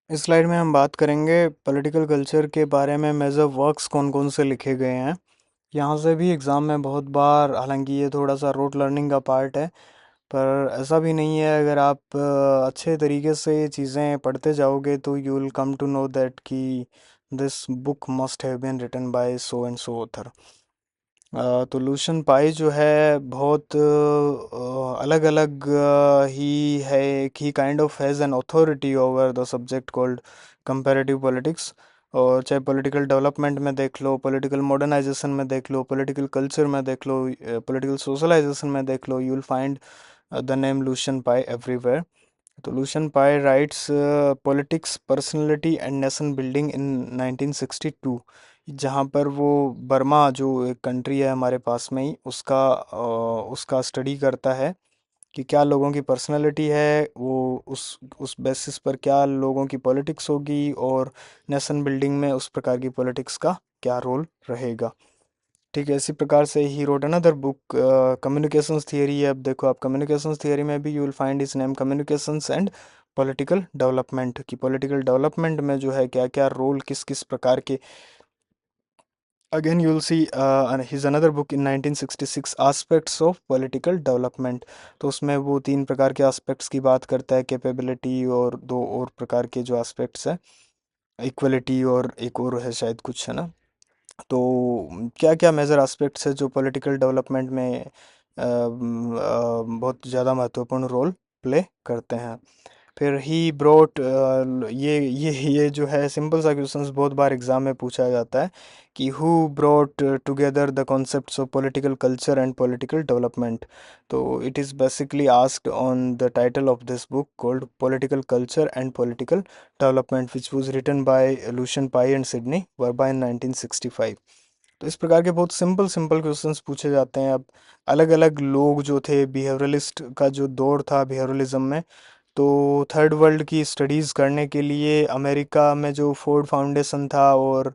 इस स्लाइड में हम बात करेंगे पॉलिटिकल कल्चर के बारे में। मेजर वर्क्स कौन कौन से लिखे गए हैं। यहाँ से भी एग्ज़ाम में बहुत बार, हालांकि ये थोड़ा सा रोट लर्निंग का पार्ट है, पर ऐसा भी नहीं है। अगर आप अच्छे तरीके से ये चीज़ें पढ़ते जाओगे तो you will come to know that कि this book must have been written by so and so author. तो लूशन पाई जो है बहुत अलग अलग ही है। He kind of has an authority over the subject called comparative politics. और चाहे पॉलिटिकल डेवलपमेंट में देख लो, पॉलिटिकल मॉडर्नाइजेशन में देख लो, पॉलिटिकल कल्चर में देख लो, पॉलिटिकल सोशलाइजेशन में देख लो, you will find the name Lucian Pye everywhere. तो Lucian Pye writes politics, personality and nation building in 1962, जहाँ पर वो बर्मा जो एक कंट्री है हमारे पास में ही, उसका स्टडी करता है कि क्या लोगों की पर्सनैलिटी है, वो उस बेसिस पर क्या लोगों की पॉलिटिक्स होगी, और नेशन बिल्डिंग में उस प्रकार की पॉलिटिक्स का क्या रोल रहेगा। ठीक है, इसी प्रकार से he wrote another book communications theory है। अब देखो, आप कम्युनिकेशंस थियरी में भी यू विल फाइंड इस name communications and political development, की पॉलिटिकल डेवलपमेंट में जो है क्या क्या रोल, किस किस प्रकार के। Again you will see his another book in 1966, aspects of political development. तो उसमें वो तीन प्रकार के एस्पेक्ट्स की बात करता है, कैपेबिलिटी और दो और प्रकार के जो एस्पेक्ट्स है, इक्वलिटी और एक और है शायद कुछ, है ना। तो क्या क्या मेजर एस्पेक्ट्स है जो पॉलिटिकल डेवलपमेंट में बहुत ज़्यादा महत्वपूर्ण रोल प्ले करते हैं। फिर ही ब्रोट, ये जो है सिंपल सा क्वेश्चंस बहुत बार एग्जाम में पूछा जाता है कि who brought together the concepts of political culture and political development. तो it is basically asked on the title of this book called political culture and political development, which was written by Lucian Pye and Sidney Verba in 1965। तो इस प्रकार के बहुत simple simple questions पूछे जाते हैं। अब अलग अलग लोग जो थे, बिहेवियरलिस्ट का जो दौर था बिहेवियरलिज्म में, तो थर्ड वर्ल्ड की स्टडीज़ करने के लिए अमेरिका में जो फोर्ड फाउंडेशन था और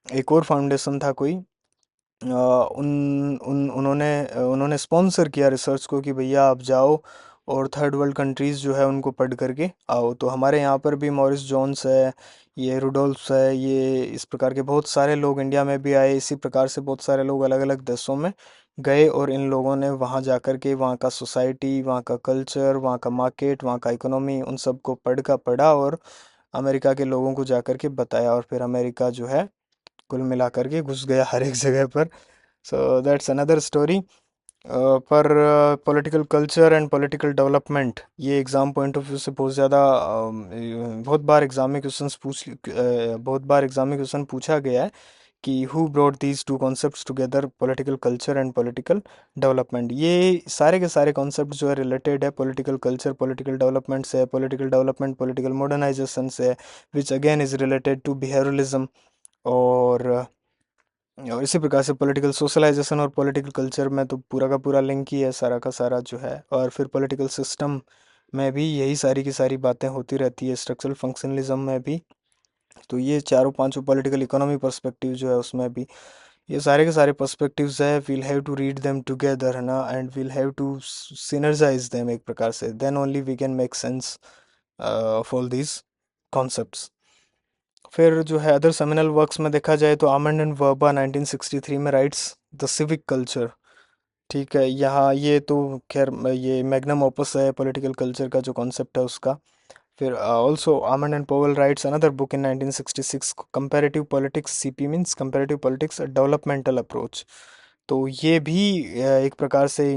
एक और फाउंडेशन था कोई, उन्होंने स्पॉन्सर किया रिसर्च को कि भैया आप जाओ और थर्ड वर्ल्ड कंट्रीज़ जो है उनको पढ़ करके आओ। तो हमारे यहाँ पर भी मॉरिस जोन्स है, ये रुडोल्फ्स है, ये इस प्रकार के बहुत सारे लोग इंडिया में भी आए। इसी प्रकार से बहुत सारे लोग अलग अलग देशों में गए और इन लोगों ने वहाँ जा कर के वहाँ का सोसाइटी, वहाँ का कल्चर, वहाँ का मार्केट, वहाँ का इकोनॉमी, उन सब को पढ़ा और अमेरिका के लोगों को जा कर के बताया। और फिर अमेरिका जो है कुल मिला करके घुस गया हर एक जगह पर। So that's another story. पर political culture and political development, ये एग्ज़ाम पॉइंट ऑफ व्यू से बहुत ज़्यादा बहुत बार एग्ज़ाम में बहुत बार एग्ज़ाम में क्वेश्चन पूछा गया है कि who brought these two concepts together, political culture and political development. ये सारे के सारे कॉन्सेप्ट जो है रिलेटेड है पॉलिटिकल कल्चर पॉलिटिकल डेवलपमेंट से, पॉलिटिकल डेवलपमेंट पॉलिटिकल मॉडर्नाइजेशन से, which again is related to behaviouralism. और इसी प्रकार से पॉलिटिकल सोशलाइजेशन और पॉलिटिकल कल्चर में तो पूरा का पूरा लिंक ही है सारा का सारा जो है। और फिर पॉलिटिकल सिस्टम में भी यही सारी की सारी बातें होती रहती है, स्ट्रक्चरल फंक्शनलिज्म में भी। तो ये चारों पांचों पॉलिटिकल इकोनॉमी पर्सपेक्टिव जो है उसमें भी ये सारे के सारे पर्सपेक्टिव्स है। We'll have to read them together, है ना, and we'll have to synergise them एक प्रकार से, then only we can make sense of all these concepts. फिर जो है अदर सेमिनल वर्क्स में देखा जाए तो आमंड एंड वर्बा 1963 में राइट्स द सिविक कल्चर। ठीक है, यहाँ ये तो खैर ये मैग्नम ओपस है पॉलिटिकल कल्चर का जो कॉन्सेप्ट है उसका। फिर also almond and Powell rights another book in 1966, comparative politics, CP means comparative politics developmental approach. तो ये भी एक प्रकार से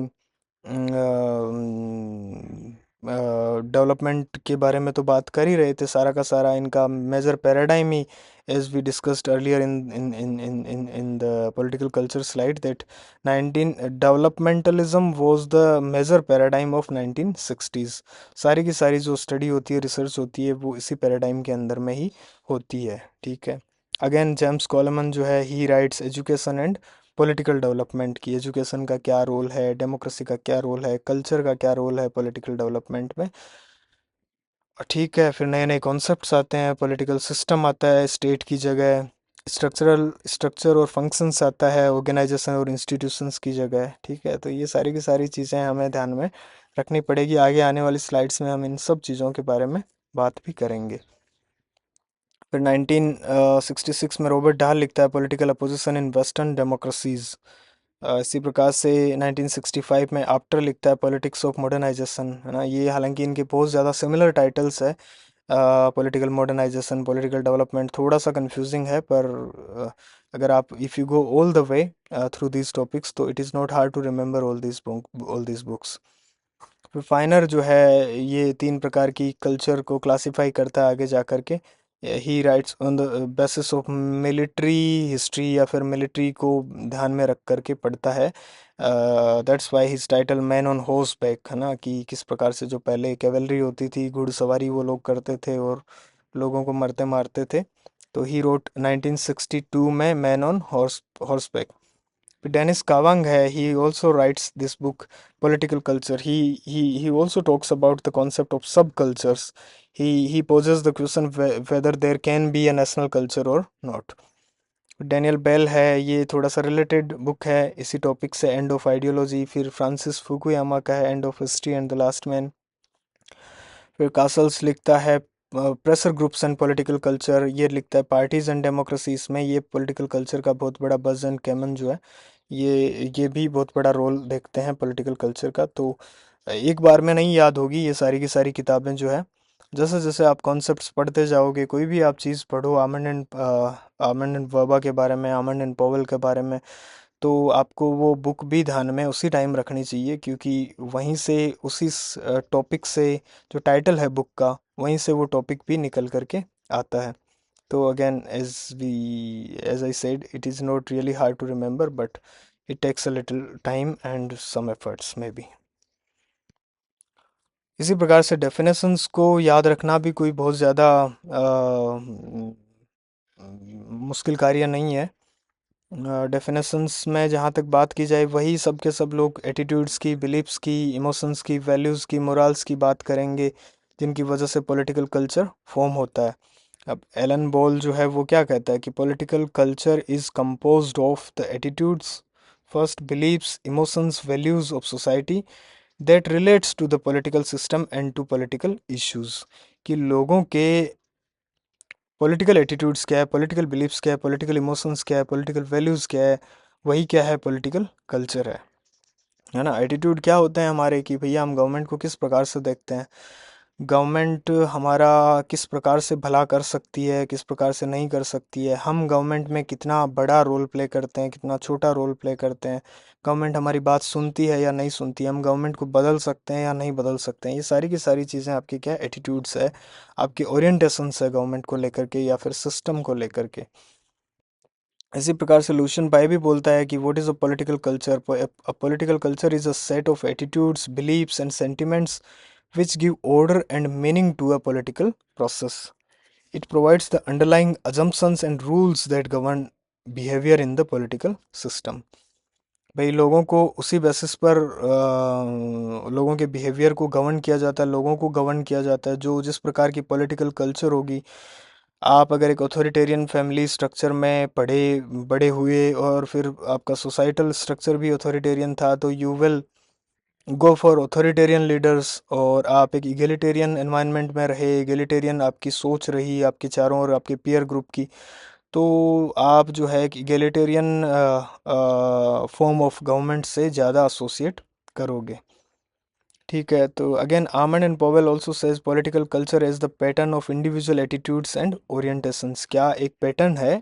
डेवलपमेंट के बारे में तो बात कर ही रहे थे। सारा का सारा इनका मेजर पैराडाइम ही, as we discussed earlier in the political culture slide, that 19 developmentalism was the major paradigm of 1960s। सारी की सारी जो स्टडी होती है, रिसर्च होती है, वो इसी पैराडाइम के अंदर में ही होती है। ठीक है, अगेन जेम्स कॉलमन जो है ही rights education and political development, की एजुकेशन का क्या रोल है, डेमोक्रेसी का क्या रोल है, कल्चर का क्या रोल है पॉलिटिकल डेवलपमेंट में। ठीक है, फिर नए नए कॉन्सेप्ट्स आते हैं, पॉलिटिकल सिस्टम आता है स्टेट की जगह, स्ट्रक्चरल स्ट्रक्चर और फंक्शंस आता है ऑर्गेनाइजेशन और इंस्टीट्यूशंस की जगह। ठीक है, तो ये सारी की सारी चीज़ें हमें ध्यान में रखनी पड़ेगी। आगे आने वाली स्लाइड्स में हम इन सब चीज़ों के बारे में बात भी करेंगे। फिर 1966 में रॉबर्ट डाल लिखता है political opposition in western democracies. इसी प्रकार से 1965 में आफ्टर लिखता है पॉलिटिक्स ऑफ मॉडर्नाइजेशन, है ना। ये हालांकि इनके बहुत ज़्यादा सिमिलर टाइटल्स है। पॉलिटिकल मॉडर्नाइजेशन, पॉलिटिकल डेवलपमेंट, थोड़ा सा कंफ्यूजिंग है, पर अगर आप if you go all the way through these topics तो it is not hard to remember all these books. फिर फाइनर जो है ये तीन प्रकार की कल्चर को क्लासिफाई करता है आगे जा कर के। ही rights on the basis of military history, या फिर मिलिट्री को ध्यान में रख करके पढ़ता है। That's why his title man on horse back, है ना, कि किस प्रकार से जो पहले कैवलरी होती थी, घुड़सवारी वो लोग करते थे और लोगों को मरते मारते थे। तो ही रोट 1962 में man on horse back. Dennis Kawang hai, he also writes this book, Political Culture. He also talks about the concept of subcultures. He poses the question whether there can be a national culture or not. Daniel Bell है, ये थोड़ा सा related book है इसी topic से, end of ideology. फिर Francis Fukuyama का है end of history and the last man. फिर कासल्स लिखता है pressure groups and political culture, ये लिखता है पार्टीज एंड डेमोक्रेसी। इसमें ये पॉलिटिकल कल्चर का बहुत बड़ा बज़ एंड कैमन जो है, ये भी बहुत बड़ा रोल देखते हैं पॉलिटिकल कल्चर का। तो एक बार में नहीं याद होगी ये सारी की सारी किताबें जो है। जैसे जैसे आप कॉन्सेप्ट्स पढ़ते जाओगे, कोई भी आप चीज़ पढ़ो, आमंड एंड वर्बा के बारे में, आमंड एंड पॉवेल के बारे में, तो आपको वो बुक भी ध्यान में उसी टाइम रखनी चाहिए, क्योंकि वहीं से उसी टॉपिक से, जो टाइटल है बुक का, वहीं से वो टॉपिक भी निकल करके आता है। तो again as I said, it is not really hard to remember, but it takes a little time and some efforts may be. इसी प्रकार से डेफिनेशंस को याद रखना भी कोई बहुत ज़्यादा मुश्किल कार्य नहीं है। डेफिनेशंस में जहाँ तक बात की जाए, वही सब के सब लोग एटीट्यूड्स की, बिलीफ्स की, इमोशंस की, वैल्यूज़ की, मोरल्स की बात करेंगे, जिनकी वजह से पॉलिटिकल कल्चर फॉर्म होता है। अब एलन बॉल जो है वो क्या कहता है कि political culture is composed of the attitudes, first beliefs, emotions, values of society that relates to the political system and to political issues. कि लोगों के पॉलिटिकल एटीट्यूड्स क्या है, पॉलिटिकल बिलीफ्स क्या है, पॉलिटिकल इमोशंस क्या है, पॉलिटिकल वैल्यूज़ क्या है, वही क्या है, पॉलिटिकल कल्चर है ना। एटीट्यूड क्या होते हैं हमारे, कि भैया हम गवर्नमेंट को किस प्रकार से देखते हैं, गवर्नमेंट हमारा किस प्रकार से भला कर सकती है, किस प्रकार से नहीं कर सकती है, हम गवर्नमेंट में कितना बड़ा रोल प्ले करते हैं, कितना छोटा रोल प्ले करते हैं, गवर्नमेंट हमारी बात सुनती है या नहीं सुनती है, हम गवर्नमेंट को बदल सकते हैं या नहीं बदल सकते हैं। ये सारी की सारी चीज़ें आपकी क्या एटीट्यूड्स है, आपके ओरिएंटेशंस है गवर्नमेंट को लेकर के या फिर सिस्टम को लेकर के। इसी प्रकार से लुशियन बाय भी बोलता है कि what is a political culture, a political culture is a set of attitudes, beliefs and sentiments which give order and meaning to a political process. It provides the underlying assumptions and rules that govern behavior in the political system. भाई लोगों को उसी basis पर लोगों के behaviour को govern किया जाता है, लोगों को गवर्न किया जाता है, जो जिस प्रकार की पॉलिटिकल कल्चर होगी। आप अगर एक ऑथोरिटेरियन फैमिली स्ट्रक्चर में पढ़े बड़े हुए और फिर आपका सोसाइटल स्ट्रक्चर भी ऑथोरिटेरियन था, तो you will go for authoritarian leaders. और आप एक इगेलिटेरियन एनवायरनमेंट में रहे, इगेलिटेरियन आपकी सोच रही आपके चारों और आपके पीयर ग्रुप की, तो आप जो है एक इगेलिटेरियन फॉर्म ऑफ गवर्नमेंट से ज़्यादा एसोसिएट करोगे। ठीक है, तो again almond and Powell also says political culture is the pattern of individual attitudes and orientations. क्या एक पैटर्न है,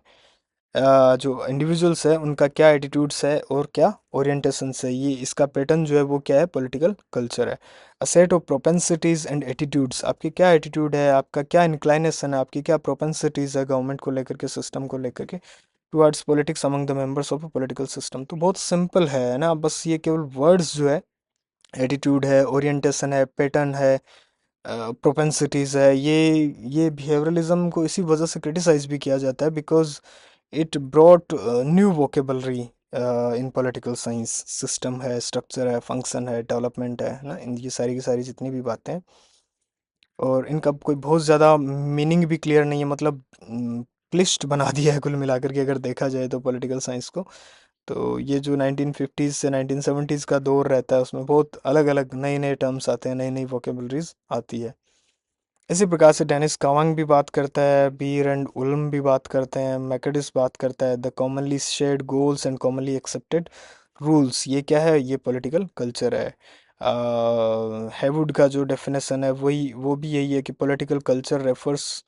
जो इंडिविजुअल्स है उनका क्या एटीट्यूड्स है और क्या ओरिएंटेशंस है, ये इसका पैटर्न जो है वो क्या है, पॉलिटिकल कल्चर है। A set of propensities and attitudes, आपकी क्या एटीट्यूड है, आपका क्या इंक्लाइनेशन है, आपकी क्या प्रोपेंसिटीज है गवर्नमेंट को लेकर के, सिस्टम को लेकर के, towards politics among the members of a political system. तो बहुत सिंपल है ना, बस ये केवल वर्ड्स जो है, एटीट्यूड है, ओरिएंटेशन है, पैटर्न है, प्रोपेंसिटीज है, ये बिहेवियरलिज्म को इसी वजह से क्रिटिसाइज भी किया जाता है, because it brought new vocabulary in political science. System है, स्ट्रक्चर है, फंक्शन है, डेवलपमेंट है ना, इन ये सारी की सारी जितनी भी बातें हैं, और इनका कोई बहुत ज़्यादा मीनिंग भी क्लियर नहीं है, मतलब क्लिष्ट बना दिया है कुल मिलाकर के, अगर देखा जाए तो पॉलिटिकल साइंस को। तो ये जो 1950s से 1970s का दौर रहता है, उसमें बहुत अलग अलग नए नए टर्म्स आते हैं, नई नई वोकेबलरीज आती है। इसी प्रकार से डेनिस कावांग भी बात करता है, बीर एंड उल्म भी बात करते हैं, मैकडिस बात करता है the commonly shared goals and commonly accepted rules. ये क्या है? ये पॉलिटिकल कल्चर है। हैवुड का जो डेफिनेशन है वही वो भी यही है कि political culture refers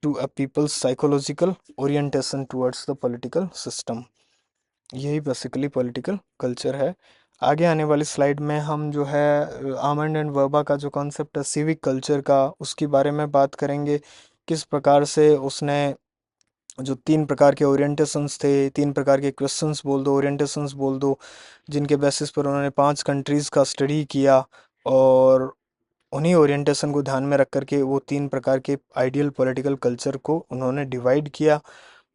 to a people's psychological orientation towards the political system. यही बेसिकली पॉलिटिकल कल्चर है। आगे आने वाली स्लाइड में हम जो है आमंड एंड वर्बा का जो कॉन्सेप्ट है सिविक कल्चर का, उसके बारे में बात करेंगे। किस प्रकार से उसने जो तीन प्रकार के ओरिएंटेशंस थे, तीन प्रकार के क्वेश्चंस बोल दो, ओरिएंटेशंस बोल दो, जिनके बेसिस पर उन्होंने 5 कंट्रीज़ का स्टडी किया, और उन्हीं ओरिएंटेशन को ध्यान में रख करके वो तीन प्रकार के आइडियल पॉलिटिकल कल्चर को उन्होंने डिवाइड किया।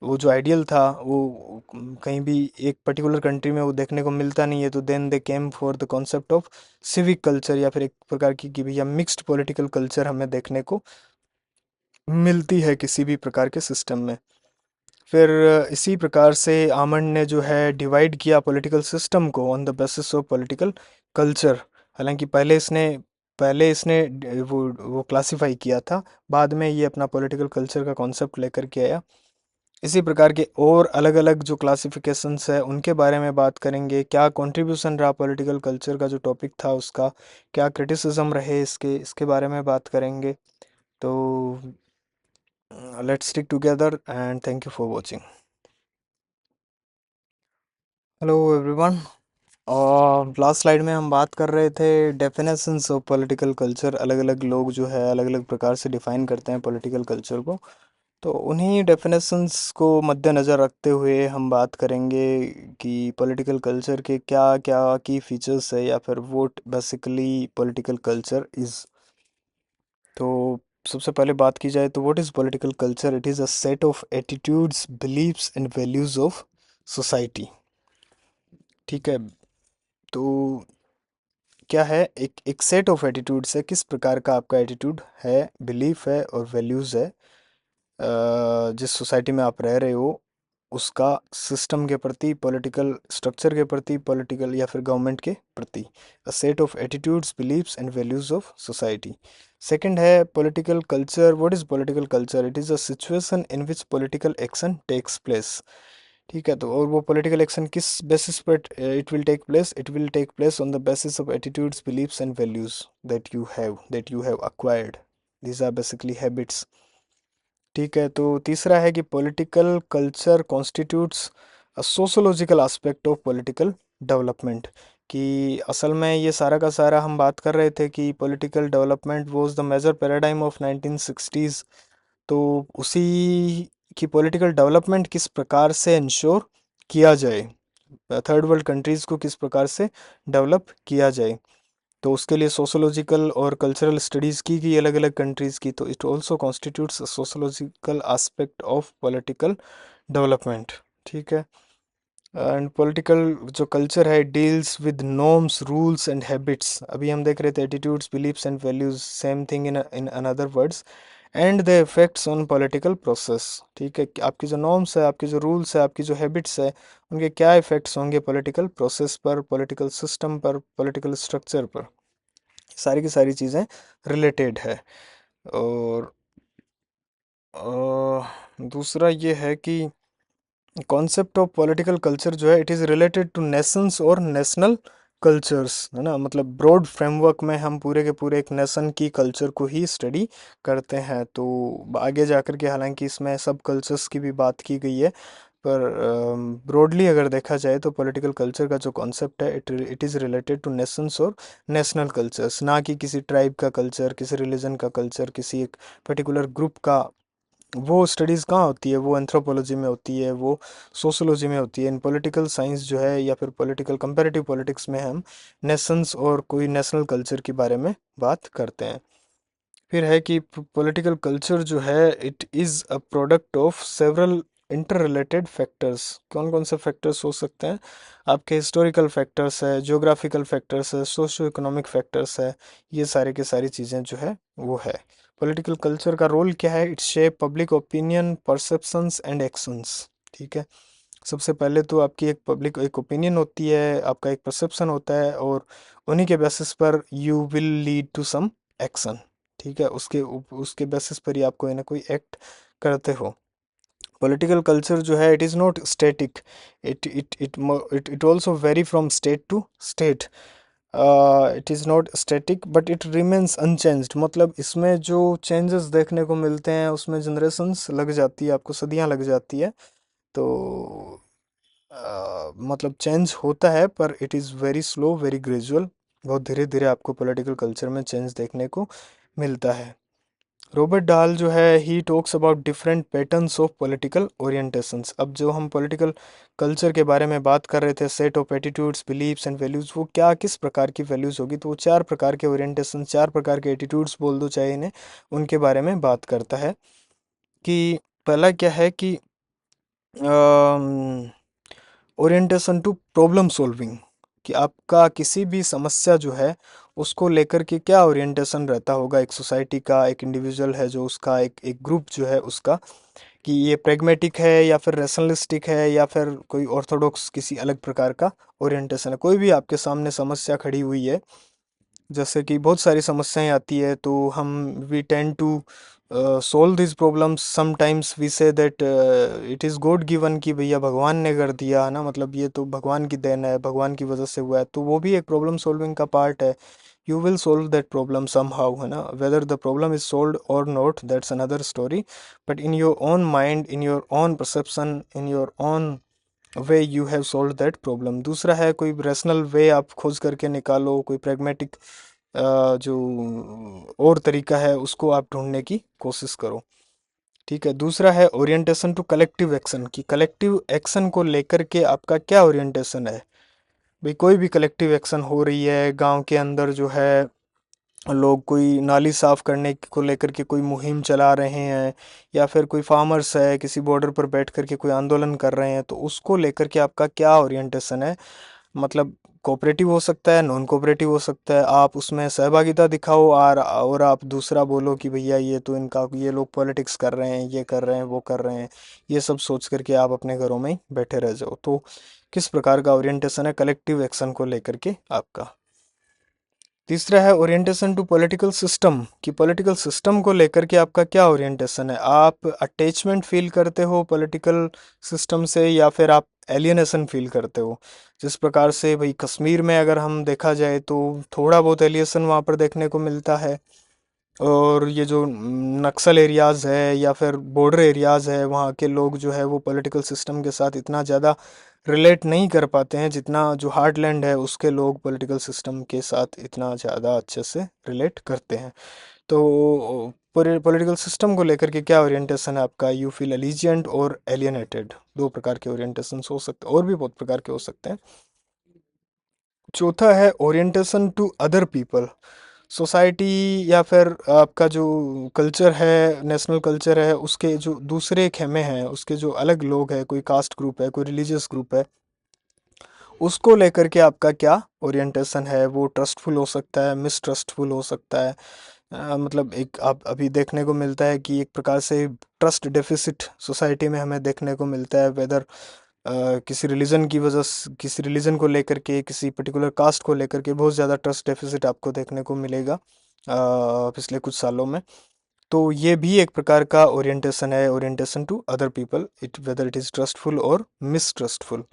वो जो आइडियल था वो कहीं भी एक पर्टिकुलर कंट्री में वो देखने को मिलता नहीं है, तो then they came for the concept of civic culture, या फिर एक प्रकार की कि भैया मिक्स्ड पॉलिटिकल कल्चर हमें देखने को मिलती है किसी भी प्रकार के सिस्टम में। फिर इसी प्रकार से आमंड ने जो है डिवाइड किया पॉलिटिकल सिस्टम को on the basis of political culture. हालांकि पहले इसने वो क्लासिफाई किया था, बाद में ये अपना पॉलिटिकल कल्चर का कॉन्सेप्ट लेकर के आया। इसी प्रकार के और अलग अलग जो क्लासिफिकेशंस है उनके बारे में बात करेंगे, क्या कंट्रीब्यूशन रहा पॉलिटिकल कल्चर का जो टॉपिक था उसका, क्या क्रिटिसिज्म रहे इसके इसके बारे में बात करेंगे। तो let's stick together and thank you for watching. Hello everyone. और लास्ट स्लाइड में हम बात कर रहे थे डेफिनेशंस ऑफ पॉलिटिकल कल्चर। अलग अलग लोग जो है अलग अलग प्रकार से डिफाइन करते हैं पॉलिटिकल कल्चर को। तो उन्हीं डेफिनेशंस को मद्देनज़र रखते हुए हम बात करेंगे कि पॉलिटिकल कल्चर के क्या क्या की फीचर्स है, या फिर what basically political culture is. तो सबसे पहले बात की जाए तो what is political culture? It is a set of attitudes, beliefs and values of society. ठीक है। तो क्या है? एक एक सेट ऑफ एटीट्यूड्स है, किस प्रकार का आपका एटीट्यूड है, बिलीफ है और वैल्यूज़ है जिस सोसाइटी में आप रह रहे हो उसका, सिस्टम के प्रति, पॉलिटिकल स्ट्रक्चर के प्रति, पॉलिटिकल या फिर गवर्नमेंट के प्रति। A set of attitudes, beliefs and values of society. Second है political culture. What is political culture? It is a situation in which political action takes place. ठीक है। तो और वो पॉलिटिकल एक्शन किस बेसिस पर it will take place? It will take place on the basis of attitudes, beliefs and values that you have acquired. These are basically habits. ठीक है। तो तीसरा है कि political culture constitutes a sociological aspect of political development. कि असल में ये सारा का सारा हम बात कर रहे थे कि political development was the major paradigm of 1960s। तो उसी की पॉलिटिकल डेवलपमेंट किस प्रकार से इंश्योर किया जाए, थर्ड वर्ल्ड कंट्रीज़ को किस प्रकार से डेवलप किया जाए, तो उसके लिए सोशोलॉजिकल और कल्चरल स्टडीज़ की गई अलग अलग कंट्रीज़ की। तो it also constitutes sociological aspect of political development. ठीक है। एंड पॉलिटिकल जो कल्चर है deals with norms, rules and habits. अभी हम देख रहे थे attitudes, beliefs and values, same thing in another words. And the effects on political process. ठीक है। कि आपकी जो नॉर्म्स है, आपकी जो रूल्स है, आपकी जो हैबिट्स है, उनके क्या इफेक्ट्स होंगे पॉलिटिकल प्रोसेस पर, पॉलिटिकल सिस्टम पर, पॉलिटिकल स्ट्रक्चर पर। सारी की सारी चीज़ें रिलेटेड है। और दूसरा ये है कि कॉन्सेप्ट ऑफ पॉलिटिकल कल्चर जो है it is related two nations और नेशनल कल्चर्स, है ना। मतलब ब्रॉड फ्रेमवर्क में हम पूरे के पूरे एक नेशन की कल्चर को ही स्टडी करते हैं। तो आगे जाकर के हालांकि इसमें सब कल्चर्स की भी बात की गई है, पर ब्रॉडली अगर देखा जाए तो पॉलिटिकल कल्चर का जो कॉन्सेप्ट है it is related two nations और नेशनल कल्चर्स, ना कि किसी ट्राइब का कल्चर, किसी रिलीजन का कल्चर, किसी एक पर्टिकुलर ग्रुप का। वो स्टडीज़ कहाँ होती है? वो एंथ्रोपोलॉजी में होती है, वो सोशोलॉजी में होती है। इन पॉलिटिकल साइंस जो है या फिर पॉलिटिकल कंपैरेटिव पॉलिटिक्स में हम नेशंस और कोई नेशनल कल्चर के बारे में बात करते हैं। फिर है कि पॉलिटिकल कल्चर जो है it is a product of several inter related factors. कौन कौन से फैक्टर्स हो सकते हैं? आपके हिस्टोरिकल फैक्टर्स है, ज्योग्राफिकल फैक्टर्स है, सोशो इकोनॉमिक फैक्टर्स है। ये सारे के सारी चीज़ें जो है वो है। पॉलिटिकल कल्चर का रोल क्या है? It shape public opinion, perceptions and actions. ठीक है। सबसे पहले तो आपकी एक पब्लिक एक ओपिनियन होती है, आपका एक परसेप्शन होता है, और उन्हीं के बेसिस पर you will lead to some action. ठीक है, उसके बेसिस पर ही आप कोई ना कोई एक्ट करते हो। पॉलिटिकल कल्चर जो है, it is not static, it also vary from state to state. It is not static but it remains unchanged, मतलब इसमें जो चेंजेस देखने को मिलते हैं उसमें जनरेशन्स लग जाती है, आपको सदियां लग जाती है। तो मतलब चेंज होता है पर it is very slow, very gradual, बहुत धीरे धीरे आपको पॉलिटिकल कल्चर में चेंज देखने को मिलता है। रॉबर्ट डाल जो है, he talks about different patterns of political orientations. अब जो हम पॉलिटिकल कल्चर के बारे में बात कर रहे थे, set of attitudes, beliefs and values, वो क्या किस प्रकार की वैल्यूज़ होगी, तो वो चार प्रकार के ओरिएंटेशन, चार प्रकार के एटीट्यूड्स बोल दो चाहे इन्हें, उनके बारे में बात करता है। कि पहला क्या है कि ओरिएंटेशन टू प्रॉब्लम सॉल्विंग, कि आपका किसी भी समस्या जो है उसको लेकर के क्या ओरिएंटेशन रहता होगा, एक सोसाइटी का, एक इंडिविजुअल है जो उसका, एक ग्रुप जो है उसका, कि ये प्रेग्मेटिक है या फिर रेशनलिस्टिक है या फिर कोई ऑर्थोडॉक्स किसी अलग प्रकार का ओरिएंटेशन है। कोई भी आपके सामने समस्या खड़ी हुई है, जैसे कि बहुत सारी समस्याएं आती है, तो हम we tend to solve this problems, sometimes we say that it is God given, कि भैया भगवान ने कर दिया है ना, मतलब ये तो भगवान की देन है, भगवान की वजह से हुआ है, तो वो भी एक प्रॉब्लम सॉल्विंग का पार्ट है। You will solve that problem somehow, है ना, whether the problem is solve और not, that's another story, but in your own mind, in your own perception, in your own way you have solve that problem. दूसरा है, कोई rational वे आप खोज करके निकालो, कोई प्रेगमेटिक जो और तरीका है उसको आप ढूंढने की कोशिश करो। ठीक है, दूसरा है ओरिएंटेशन टू कलेक्टिव एक्शन, कि कलेक्टिव एक्शन को लेकर के आपका क्या ओरिएंटेशन है। भाई कोई भी कलेक्टिव एक्शन हो रही है गांव के अंदर जो है, लोग कोई नाली साफ करने को लेकर के कोई मुहिम चला रहे हैं, या फिर कोई फार्मर्स है किसी बॉर्डर पर बैठ करके कोई आंदोलन कर रहे हैं, तो उसको लेकर के आपका क्या ओरिएंटेशन है। मतलब कोऑपरेटिव हो सकता है, नॉन कोऑपरेटिव हो सकता है, आप उसमें सहभागिता दिखाओ, और आप दूसरा बोलो कि भैया ये तो इनका, ये लोग पॉलिटिक्स कर रहे हैं, ये कर रहे हैं, वो कर रहे हैं, ये सब सोच करके आप अपने घरों में ही बैठे रह जाओ। तो किस प्रकार का ओरिएंटेशन है कलेक्टिव एक्शन को लेकर के आपका। तीसरा है ओरिएंटेशन टू पॉलिटिकल सिस्टम, कि पॉलिटिकल सिस्टम को लेकर के आपका क्या ओरिएंटेशन है। आप अटैचमेंट फील करते हो पॉलिटिकल सिस्टम से, या फिर आप एलियनेशन फील करते हो। जिस प्रकार से भाई कश्मीर में अगर हम देखा जाए तो थोड़ा बहुत एलिएशन वहाँ पर देखने को मिलता है, और ये जो नक्सल एरियाज़ है या फिर बॉर्डर एरियाज़ है, वहाँ के लोग जो है वो पॉलिटिकल सिस्टम के साथ इतना ज़्यादा रिलेट नहीं कर पाते हैं, जितना जो हार्टलैंड है उसके लोग पॉलिटिकल सिस्टम के साथ इतना ज़्यादा अच्छे से रिलेट करते हैं। तो पॉलिटिकल सिस्टम को लेकर के क्या ओरिएंटेशन है आपका, यू फील एलिजिएंट और एलियनेटेड, दो प्रकार के ओरिएंटेशन हो सकते हैं, और भी बहुत प्रकार के हो सकते हैं। चौथा है orientation to other people, society या फिर आपका जो कल्चर है, नेशनल कल्चर है, उसके जो दूसरे खेमे हैं, उसके जो अलग लोग हैं, कोई कास्ट ग्रुप है, कोई रिलीजियस ग्रुप है, उसको लेकर के आपका क्या ओरिएंटेशन है। वो ट्रस्टफुल हो सकता है, मिसट्रस्टफुल हो सकता है। मतलब एक आप अभी देखने को मिलता है कि एक प्रकार से ट्रस्ट डेफिसिट सोसाइटी में हमें देखने को मिलता है, वेदर किसी रिलीजन की वजह से, किसी रिलीजन को लेकर के, किसी पर्टिकुलर कास्ट को लेकर के बहुत ज़्यादा ट्रस्ट डेफिसिट आपको देखने को मिलेगा पिछले कुछ सालों में। तो ये भी एक प्रकार का ओरिएंटेशन है, orientation to other people, it whether it is trustful और मिसट्रस्टफुल।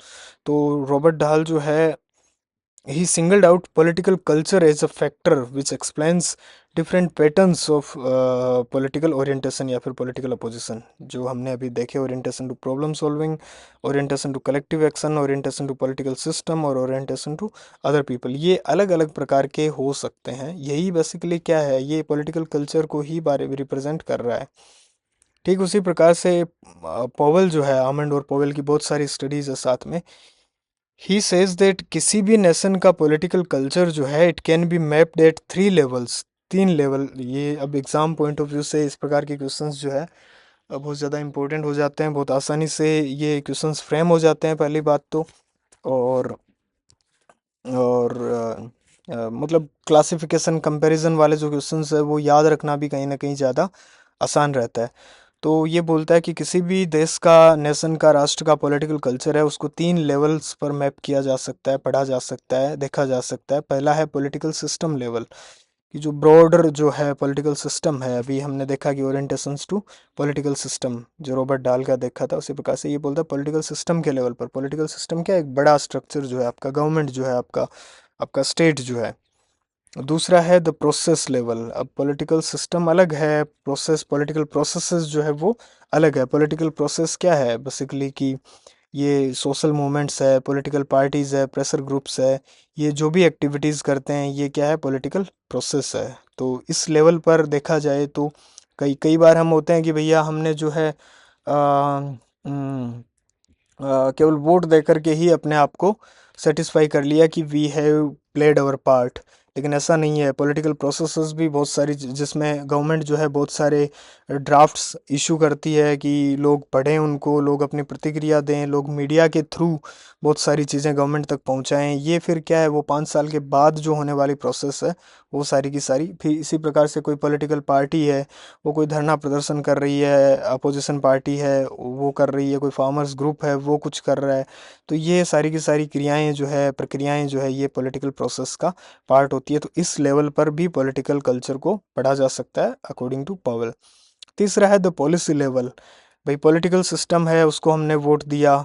तो रॉबर्ट डाल जो है, he singled out political culture as a factor which explains different patterns of political orientation या फिर political opposition, जो हमने अभी देखे, orientation to problem solving, orientation to collective action, orientation to political system और orientation to other people, ये अलग अलग प्रकार के हो सकते हैं। यही बेसिकली क्या है, ये political culture को ही बारे में रिप्रेजेंट कर रहा है। ठीक उसी प्रकार से पॉवेल जो है, आमंड और पॉवेल की बहुत सारी स्टडीज है साथ में, ही सेज दैट किसी भी नेशन का पॉलिटिकल कल्चर जो है, it can be mapped at 3 levels, 3 level. ये अब एग्जाम पॉइंट ऑफ व्यू से इस प्रकार के क्वेश्चंस जो है बहुत ज़्यादा इंपॉर्टेंट हो जाते हैं, बहुत आसानी से ये क्वेश्चंस फ्रेम हो जाते हैं, पहली बात तो। और मतलब क्लासिफिकेशन कंपैरिजन वाले जो क्वेश्चंस है वो याद रखना भी कहीं ना कहीं ज़्यादा आसान रहता है। तो ये बोलता है कि किसी भी देश का, नेशन का, राष्ट्र का पॉलिटिकल कल्चर है, उसको 3 लेवल्स पर मैप किया जा सकता है, पढ़ा जा सकता है, देखा जा सकता है। पहला है पॉलिटिकल सिस्टम लेवल, कि जो ब्रॉडर जो है पॉलिटिकल सिस्टम है, अभी हमने देखा कि ओरिएंटेशंस टू पॉलिटिकल सिस्टम जो रॉबर्ट डाल का देखा था, उसी प्रकार से ये बोलता है पॉलिटिकल सिस्टम के लेवल पर। पॉलिटिकल सिस्टम क्या है? एक बड़ा स्ट्रक्चर जो है आपका, गवर्नमेंट जो है आपका, आपका स्टेट जो है। दूसरा है द प्रोसेस लेवल। अब पॉलिटिकल सिस्टम अलग है, प्रोसेस, पॉलिटिकल प्रोसेसेस जो है वो अलग है। पॉलिटिकल प्रोसेस क्या है बेसिकली कि ये सोशल मूवमेंट्स है, पॉलिटिकल पार्टीज है, प्रेशर ग्रुप्स है, ये जो भी एक्टिविटीज़ करते हैं ये क्या है? पॉलिटिकल प्रोसेस है। तो इस लेवल पर देखा जाए तो कई कई बार हम होते हैं कि भैया हमने जो है केवल वोट देकर के ही अपने आप को सेटिस्फाई कर लिया कि we have played our part. लेकिन ऐसा नहीं है, पॉलिटिकल प्रोसेसेस भी बहुत सारी जिसमें गवर्नमेंट जो है बहुत सारे ड्राफ्ट्स इशू करती है कि लोग पढ़ें उनको, लोग अपनी प्रतिक्रिया दें, लोग मीडिया के थ्रू बहुत सारी चीज़ें गवर्नमेंट तक पहुंचाएं। ये फिर क्या है? वो 5 साल के बाद जो होने वाली प्रोसेस है वो सारी की सारी। फिर इसी प्रकार से कोई पॉलिटिकल पार्टी है, वो कोई धरना प्रदर्शन कर रही है, अपोजिशन पार्टी है वो कर रही है, कोई फार्मर्स ग्रुप है वो कुछ कर रहा है, तो ये सारी की सारी क्रियाएं जो है, प्रक्रियाएं जो है, ये पॉलिटिकल प्रोसेस का पार्ट होती है। तो इस लेवल पर भी पॉलिटिकल कल्चर को पढ़ा जा सकता है अकॉर्डिंग टू पॉवेल। तीसरा है द पॉलिसी लेवल। भाई पॉलिटिकल सिस्टम है, उसको हमने वोट दिया,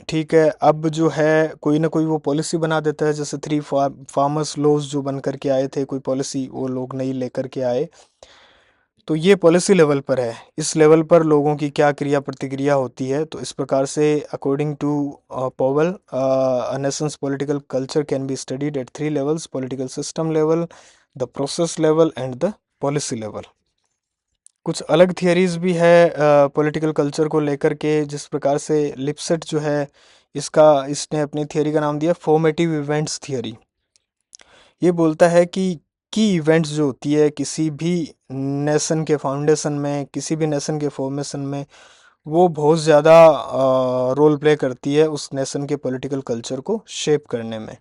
ठीक है, अब जो है कोई ना कोई वो पॉलिसी बना देता है, जैसे फार्मर्स लॉज जो बन करके आए थे, कोई पॉलिसी वो लोग नई लेकर के आए, तो ये पॉलिसी लेवल पर है। इस लेवल पर लोगों की क्या क्रिया प्रतिक्रिया होती है। तो इस प्रकार से according to Powell, a nation's political culture can be studied at 3 levels: political system level, the process level and the policy level. कुछ अलग थियरीज भी है पॉलिटिकल कल्चर को लेकर के, जिस प्रकार से लिपसेट जो है इसका, इसने अपनी थियरी का नाम दिया फॉर्मेटिव इवेंट्स थियरी। ये बोलता है कि की इवेंट्स जो होती है किसी भी नेशन के फाउंडेशन में, किसी भी नेशन के फॉर्मेशन में, वो बहुत ज़्यादा रोल प्ले करती है उस नेशन के पॉलिटिकल कल्चर को शेप करने में।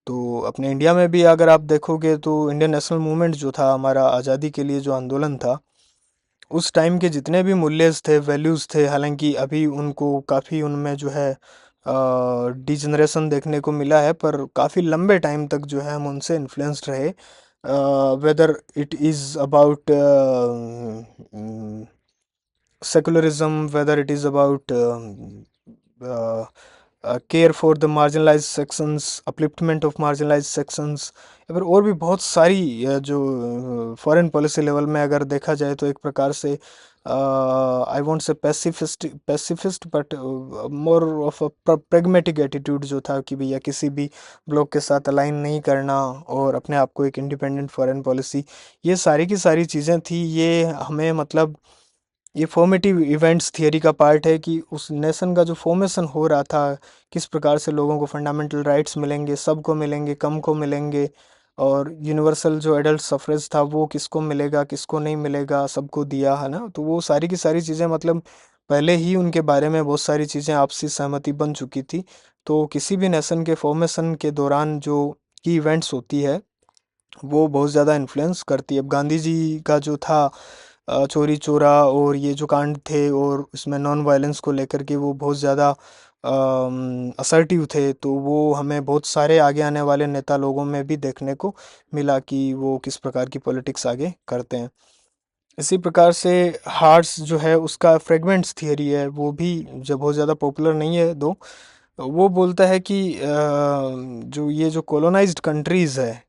तो अपने इंडिया में भी अगर आप देखोगे तो इंडियन नेशनल मूवमेंट जो था, हमारा आज़ादी के लिए जो आंदोलन था, उस टाइम के जितने भी मूल्यस थे, वैल्यूज़ थे, हालांकि अभी उनको काफ़ी उनमें जो है डिजनरेशन देखने को मिला है, पर काफ़ी लंबे टाइम तक जो है हम उनसे इन्फ्लुएंस्ड रहे। Weather it is about secularism, whether it is about care for the marginalized sections, upliftment of marginalized sections, या फिर और भी बहुत सारी जो फॉरेन पॉलिसी लेवल में अगर देखा जाए तो एक प्रकार से I won't say pacifist but more of a pragmatic attitude जो था कि भैया किसी भी ब्लॉक के साथ अलाइन नहीं करना और अपने आप को एक इंडिपेंडेंट फॉरेन पॉलिसी, ये सारी की सारी चीज़ें थी। ये हमें मतलब ये फॉर्मेटिव इवेंट्स थियरी का पार्ट है कि उस नेशन का जो फॉर्मेशन हो रहा था, किस प्रकार से लोगों को फंडामेंटल राइट्स मिलेंगे, सबको मिलेंगे, कम को मिलेंगे, और यूनिवर्सल जो एडल्ट सफरेज था वो किसको मिलेगा, किसको नहीं मिलेगा, सबको दिया है ना। तो वो सारी की सारी चीज़ें मतलब पहले ही उनके बारे में बहुत सारी चीज़ें आपसी सहमति बन चुकी थी। तो किसी भी नेशन के फॉर्मेशन के दौरान जो की इवेंट्स होती है वो बहुत ज़्यादा इन्फ्लुएंस करती है। अब गांधी जी का जो था चोरी चोरा और ये जो कांड थे, और इसमें नॉन वायलेंस को लेकर के वो बहुत ज़्यादा असर्टिव थे, तो वो हमें बहुत सारे आगे आने वाले नेता लोगों में भी देखने को मिला कि वो किस प्रकार की पॉलिटिक्स आगे करते हैं। इसी प्रकार से हार्ट्स जो है उसका फ्रेगमेंट्स थियरी है, वो भी जब बहुत ज़्यादा पॉपुलर नहीं है दो, वो बोलता है कि जो ये जो कॉलोनाइज्ड कंट्रीज़ है,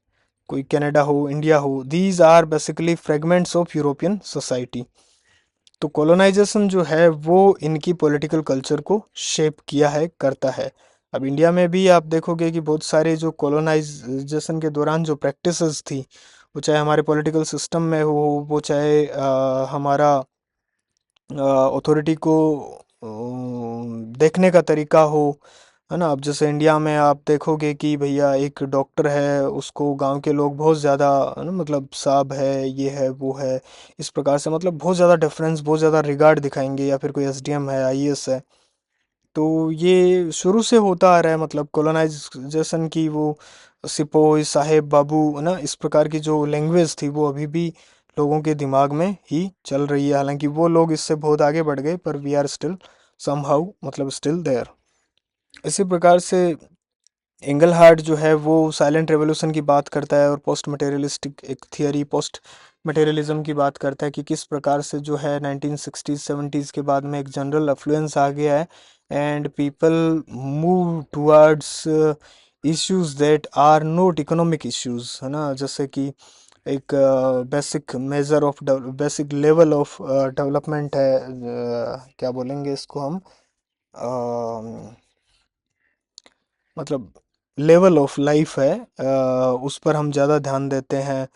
कोई कनाडा हो, इंडिया हो, these are basically fragments of European society. तो कॉलोनाइजेशन जो है वो इनकी पॉलिटिकल कल्चर को शेप किया है, करता है। अब इंडिया में भी आप देखोगे कि बहुत सारे जो कॉलोनाइजेशन के दौरान जो प्रैक्टिसेस थी, वो चाहे हमारे पॉलिटिकल सिस्टम में हो, वो चाहे हमारा अथॉरिटी को देखने का तरीका हो, है ना। अब जैसे इंडिया में आप देखोगे कि भैया एक डॉक्टर है, उसको गांव के लोग बहुत ज़्यादा, है ना, मतलब साहब है, ये है, वो है, इस प्रकार से मतलब बहुत ज़्यादा डिफरेंस, बहुत ज़्यादा रिगार्ड दिखाएंगे। या फिर कोई एसडीएम है, आईएएस है, तो ये शुरू से होता आ रहा है। मतलब कॉलोनाइजेशन की वो सिपोही साहेब बाबू, है ना, इस प्रकार की जो लैंग्वेज थी वो अभी भी लोगों के दिमाग में ही चल रही है। हालांकि वो लोग इससे बहुत आगे बढ़ गए, पर वी आर स्टिल समहाउ मतलब स्टिल देयर। इसी प्रकार से एंगलहार्ट जो है वो साइलेंट रेवोल्यूशन की बात करता है और पोस्ट मटेरियलिस्टिक एक थियरी पोस्ट मटेरियलिज्म की बात करता है कि किस प्रकार से जो है 1960s 70s के बाद में एक जनरल अफ्लुएंस आ गया है and people move towards issues that are not economic issues, है ना, जैसे कि एक basic measure of basic level of development है, क्या बोलेंगे इसको हम, मतलब लेवल ऑफ लाइफ है, उस पर हम ज़्यादा ध्यान देते हैं।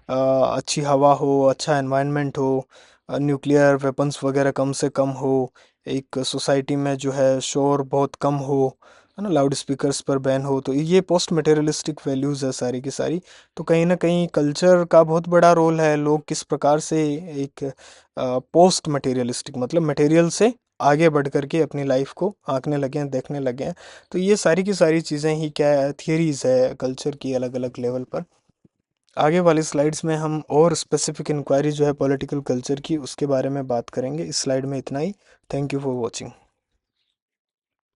अच्छी हवा हो, अच्छा एनवायरनमेंट हो, न्यूक्लियर वेपन्स वगैरह कम से कम हो, एक सोसाइटी में जो है शोर बहुत कम हो, है ना, लाउड स्पीकर्स पर बैन हो, तो ये पोस्ट मटेरियलिस्टिक वैल्यूज़ है सारी की सारी। तो कहीं ना कहीं कल्चर का बहुत बड़ा रोल है, लोग किस प्रकार से एक पोस्ट मटेरियलिस्टिक मतलब मटेरियल से आगे बढ़ करके अपनी लाइफ को आंकने लगे हैं, देखने लगे हैं। तो ये सारी की सारी चीज़ें ही क्या थियरीज है कल्चर की अलग अलग लेवल पर। आगे वाली स्लाइड्स में हम और स्पेसिफिक इंक्वायरी जो है पॉलिटिकल कल्चर की उसके बारे में बात करेंगे। इस स्लाइड में इतना ही। Thank you for watching.